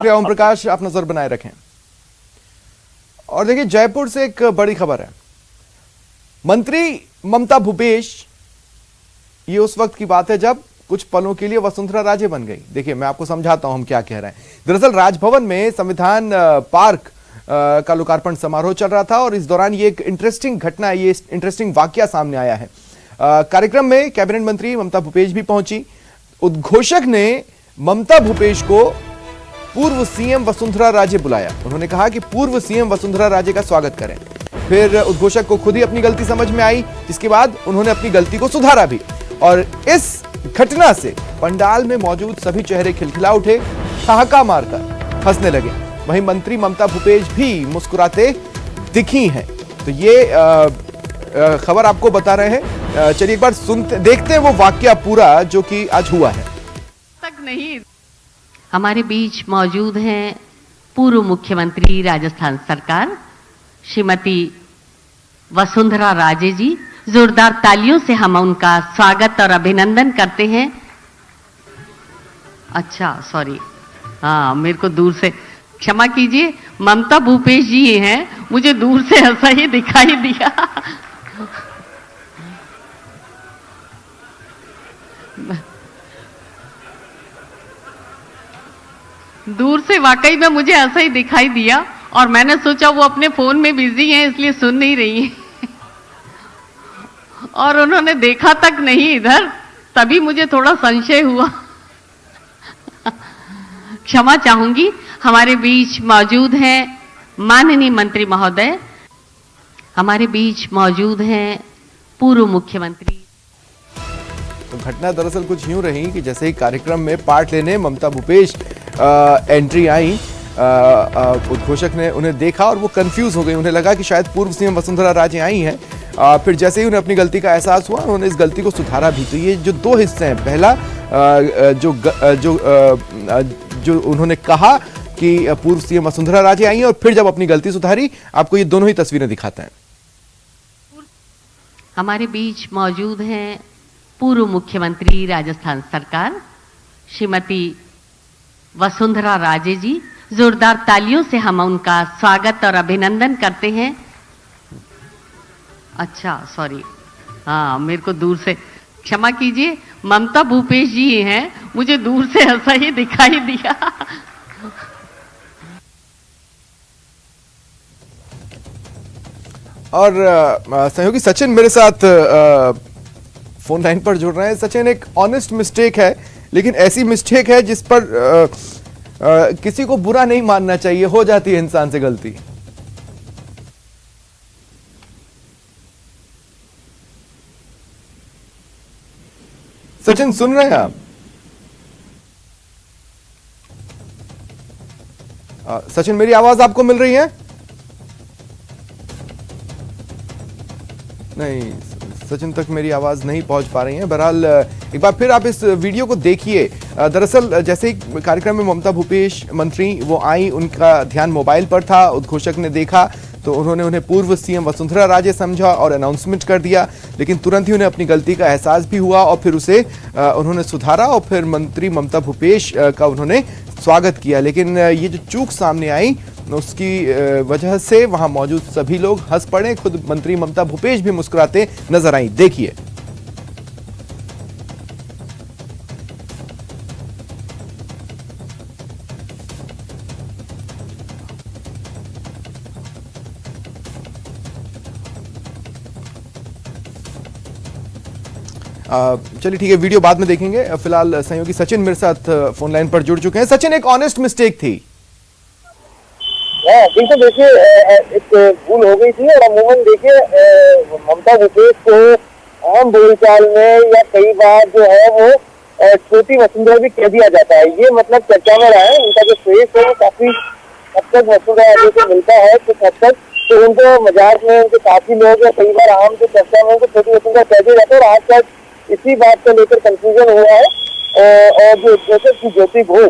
ओम प्रकाश, आप नजर बनाए रखें। और देखिए, जयपुर से एक बड़ी खबर है। मंत्री ममता भूपेश, ये उस वक्त की बात है जब कुछ पलों के लिए वसुंधरा राजे बन गई। देखिए, मैं आपको समझाता हूं हम क्या कह रहे हैं। दरअसल राजभवन में संविधान पार्क का लोकार्पण समारोह चल रहा था और इस दौरान ये एक इंटरेस्टिंग घटना, ये इंटरेस्टिंग वाकया सामने आया है। कार्यक्रम में कैबिनेट मंत्री ममता भूपेश भी पहुंची। उद्घोषक ने ममता भूपेश को पूर्व सीएम वसुंधरा राजे बुलाया। उन्होंने कहा कि पूर्व सीएम वसुंधरा राजे का स्वागत करें। फिर उद्घोषक को खुद ही अपनी गलती समझ में आई, जिसके बाद उन्होंने अपनी गलती को सुधारा भी। और इस घटना से पंडाल में मौजूद सभी चेहरे खिलखिला उठे, ठहाका मारकर हंसने लगे। वहीं मंत्री ममता भूपेश भी मुस्कुराते दिखी हैं। तो ये खबर आपको बता रहे हैं। चलिए एक बार सुनते देखते हैं वो वाकया पूरा जो कि आज हुआ है। तक नहीं, हमारे बीच मौजूद हैं पूर्व मुख्यमंत्री राजस्थान सरकार श्रीमती वसुंधरा राजे जी। जोरदार तालियों से हम उनका स्वागत और अभिनंदन करते हैं। अच्छा, सॉरी, हाँ, मेरे को दूर से क्षमा कीजिए, ममता भूपेश जी हैं, मुझे दूर से ऐसा ही दिखाई दिया। दूर से वाकई में मुझे ऐसा ही दिखाई दिया और मैंने सोचा वो अपने फोन में बिजी हैं, इसलिए सुन नहीं रही हैं। और उन्होंने देखा तक नहीं इधर, तभी मुझे थोड़ा संशय हुआ। क्षमा चाहूंगी। हमारे बीच मौजूद हैं माननीय मंत्री महोदय, हमारे बीच मौजूद हैं पूर्व मुख्यमंत्री। तो घटना दरअसल कुछ यूं रही कि जैसे ही कार्यक्रम में पार्ट लेने ममता भूपेश एंट्री आई, उद्घोषक ने उन्हें देखा और वो कंफ्यूज हो गई। उन्हें लगा कि शायद पूर्व सीएम वसुंधरा राजे आई हैं। फिर जैसे ही उन्हें अपनी गलती का एहसास हुआ, उन्होंने इस गलती को सुधारा भी। तो ये जो दो हिस्से हैं, पहला जो उन्होंने कहा कि पूर्व सीएम वसुंधरा राजे आई हैं, और फिर जब अपनी गलती सुधारी, आपको ये दोनों ही तस्वीरें दिखाते हैं। हमारे बीच मौजूद हैं पूर्व मुख्यमंत्री राजस्थान सरकार श्रीमती वसुंधरा राजे जी। जोरदार तालियों से हम उनका स्वागत और अभिनंदन करते हैं। अच्छा, सॉरी, हाँ, मेरे को दूर से क्षमा कीजिए, ममता भूपेश जी हैं, मुझे दूर से ऐसा ही दिखाई दिया। और सहयोगी सचिन मेरे साथ फोन लाइन पर जुड़ रहे हैं। सचिन, एक ऑनेस्ट मिस्टेक है, लेकिन ऐसी मिस्टेक है जिस पर किसी को बुरा नहीं मानना चाहिए। हो जाती है इंसान से गलती। सचिन, सुन रहे हैं आप? सचिन, मेरी आवाज आपको मिल रही है? नहीं, सचिन तक मेरी आवाज नहीं पहुंच पा रही है। बहरहाल एक बार फिर आप इस वीडियो को देखिए। दरअसल जैसे ही कार्यक्रम में ममता भूपेश मंत्री वो आई, उनका ध्यान मोबाइल पर था। उद्घोषक ने देखा तो उन्होंने उन्हें पूर्व सीएम वसुंधरा राजे समझा और अनाउंसमेंट कर दिया। लेकिन तुरंत ही उन्हें अपनी गलती का एहसास भी हुआ और फिर उसे उन्होंने सुधारा और फिर मंत्री ममता भूपेश का उन्होंने स्वागत किया। लेकिन ये जो चूक सामने आई, उसकी वजह से वहां मौजूद सभी लोग हंस पड़े। खुद मंत्री ममता भूपेश भी मुस्कुराते नजर आई। देखिए। चलिए ठीक है, वीडियो बाद में देखेंगे। फिलहाल सहयोगी सचिन मेरे साथ फोन लाइन पर जुड़ चुके हैं। सचिन, एक ऑनेस्ट मिस्टेक थी। बिल्कुल, देखिए, एक भूल हो गई थी और अमूमन देखिए ममता भूपेश को आम बोलचाल में या कई बार जो है वो छोटी वसुंधरा भी कह दिया जाता है। ये मतलब चर्चा में रहा है। उनका जो फेस है वो काफी हद तक वसुंधरा राजे को मिलता है, कुछ हद तक। तो उनको मजाक में उनके काफी लोग या कई बार आम जो चर्चा में उनको छोटी वसुंधरा कह दिया जाता है। और आज तक इसी बात को लेकर कंफ्यूजन हुआ है। और जो उद्घोषक की ज्योति घोष,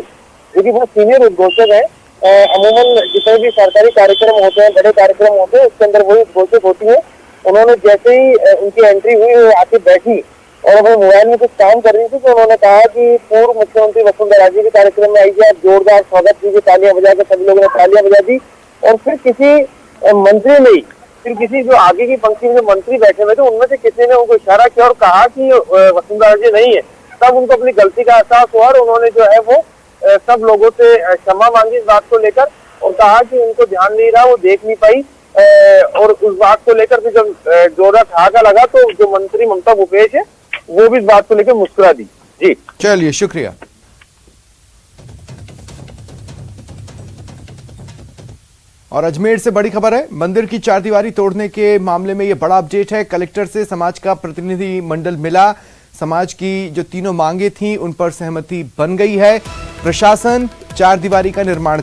जो कि बहुत सीनियर उद्घोषक है, अमूमन जितने भी सरकारी कार्यक्रम होते हैं, बड़े कार्यक्रम होते हैं, उसके अंदर वही उद्घोषक होती है। उन्होंने जैसे ही उनकी एंट्री हुई, वो आके बैठी और वो मोबाइल में कुछ काम कर रही थी, तो उन्होंने कहा कि पूर्व मुख्यमंत्री वसुंधरा राजे के कार्यक्रम में आइए, आप जोरदार स्वागत कीजिए, तालियां बजाकर सभी लोगों ने तालियां बजा दी। और फिर किसी मंत्री ने, फिर किसी जो आगे की पंक्ति में जो मंत्री बैठे हुए थे उनमें से किसी ने उनको इशारा किया और कहा कि वसुंधरा राजे नहीं है। तब उनको अपनी गलती का एहसास हुआ और उन्होंने जो है वो सब लोगों से क्षमा मांगी इस बात को लेकर और कहा कि उनको ध्यान नहीं रहा, वो देख नहीं पाई। और उस बात को लेकर फिर जब जोरदार ठहाका लगा तो जो मंत्री ममता भूपेश है वो भी इस बात को लेकर मुस्कुरा दी। जी चलिए, शुक्रिया। और अजमेर से बड़ी खबर है, मंदिर की चारदीवारी तोड़ने के मामले में यह बड़ा अपडेट है। कलेक्टर से समाज का प्रतिनिधि मंडल मिला, समाज की जो तीनों मांगे थी उन पर सहमति बन गई है। प्रशासन चारदीवारी का निर्माण